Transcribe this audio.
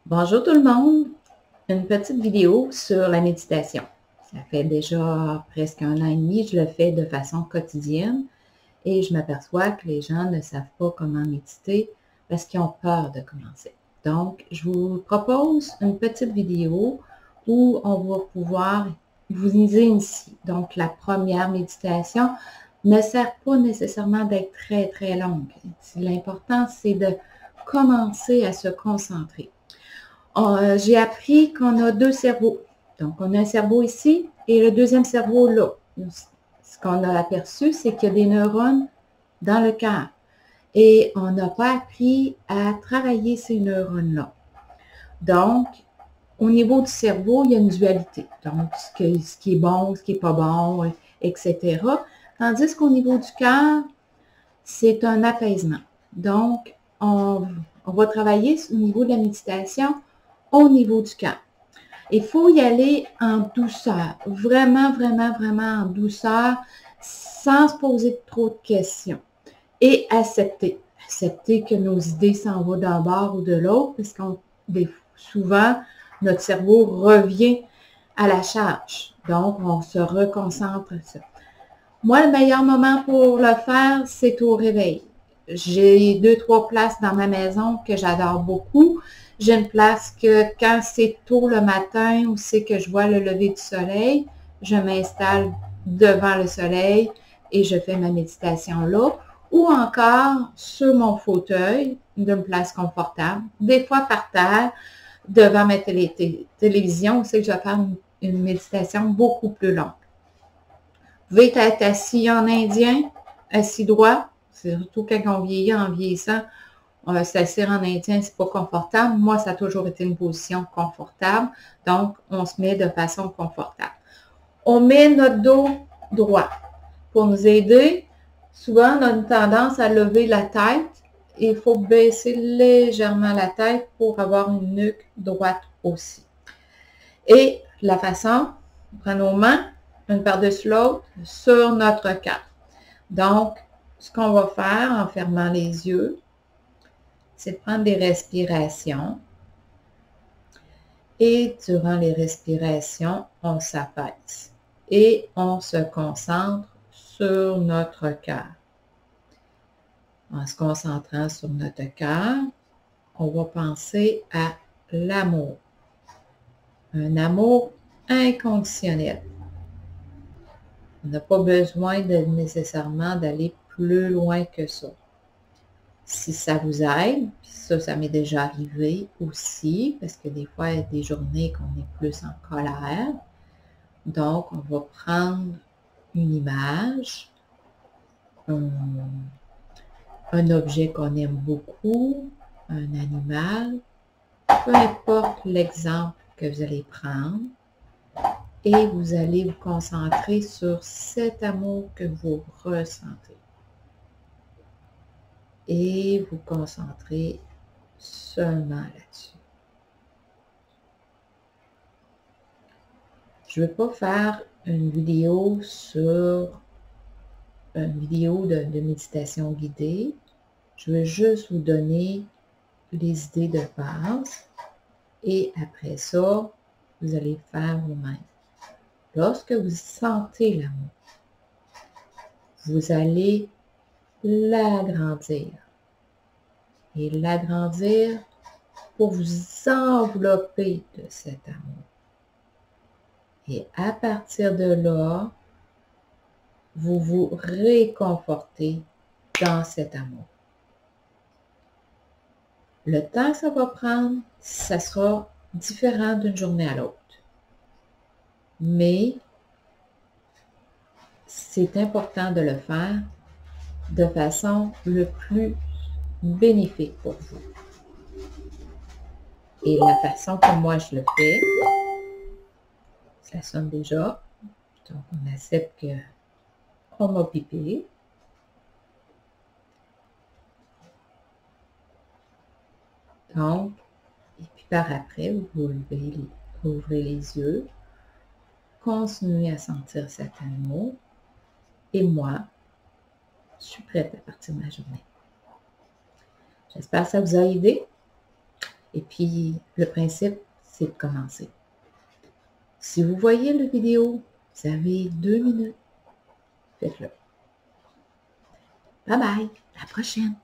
Bonjour tout le monde, une petite vidéo sur la méditation. Ça fait déjà presque 1 an et demi, je le fais de façon quotidienne et je m'aperçois que les gens ne savent pas comment méditer parce qu'ils ont peur de commencer. Donc, je vous propose une petite vidéo où on va pouvoir vous initier. Donc, la première méditation ne sert pas nécessairement d'être très longue. L'important, c'est de commencer à se concentrer. J'ai appris qu'on a deux cerveaux. Donc, on a un cerveau ici et le deuxième cerveau là. Ce qu'on a aperçu, c'est qu'il y a des neurones dans le cœur. Et on n'a pas appris à travailler ces neurones-là. Donc, au niveau du cerveau, il y a une dualité. Donc, ce qui est bon, ce qui n'est pas bon, etc. Tandis qu'au niveau du cœur, c'est un apaisement. Donc, on va travailler au niveau de la méditation au niveau du cœur. Il faut y aller en douceur, vraiment en douceur, sans se poser trop de questions. Et accepter. Accepter que nos idées s'en vont d'un bord ou de l'autre, parce qu'on souvent, notre cerveau revient à la charge. Donc, on se reconcentre sur ça. Moi, le meilleur moment pour le faire, c'est au réveil. J'ai 2-3 places dans ma maison que j'adore beaucoup. J'ai une place que quand c'est tôt le matin ou c'est que je vois le lever du soleil, je m'installe devant le soleil et je fais ma méditation là. Ou encore sur mon fauteuil, d'une place confortable, des fois par terre, devant ma télévision, où c'est que je vais faire une méditation beaucoup plus longue. Vous pouvez être assis en indien, assis droit, surtout quand on vieillit en vieillissant, s'asseoir en indien, c'est pas confortable. Moi, ça a toujours été une position confortable, donc on se met de façon confortable. On met notre dos droit. Pour nous aider, souvent, on a une tendance à lever la tête. Il faut baisser légèrement la tête pour avoir une nuque droite aussi. Et la façon, on prend nos mains, une par-dessus l'autre, sur notre cœur. Donc, ce qu'on va faire en fermant les yeux, c'est de prendre des respirations. Et durant les respirations, on s'apaise. Et on se concentre sur notre cœur. En se concentrant sur notre cœur, on va penser à l'amour. Un amour inconditionnel. On n'a pas besoin nécessairement d'aller plus loin que ça. Si ça vous aide, puis ça m'est déjà arrivé aussi, parce que des fois, il y a des journées qu'on est plus en colère. Donc, on va prendre une image, un objet qu'on aime beaucoup, un animal, peu importe l'exemple que vous allez prendre, et vous allez vous concentrer sur cet amour que vous ressentez. Et vous concentrez seulement là-dessus. Je ne veux pas faire une vidéo de méditation guidée. Je veux juste vous donner les idées de base et après ça, vous allez faire vous-même. Lorsque vous sentez l'amour, vous allez l'agrandir. Et l'agrandir pour vous envelopper de cet amour. Et à partir de là, vous vous réconfortez dans cet amour. Le temps que ça va prendre, ça sera différent d'une journée à l'autre. Mais c'est important de le faire de façon le plus bénéfique pour vous. Et la façon que moi je le fais, ça sonne déjà. Donc, on accepte qu'on m'a pipé. Donc, et puis par après, vous ouvrez les yeux, continuez à sentir cet amour. Et moi, je suis prête à partir de ma journée. J'espère que ça vous a aidé. Et puis, le principe, c'est de commencer. Si vous voyez la vidéo, vous avez 2 minutes. Faites-le. Bye bye, à la prochaine.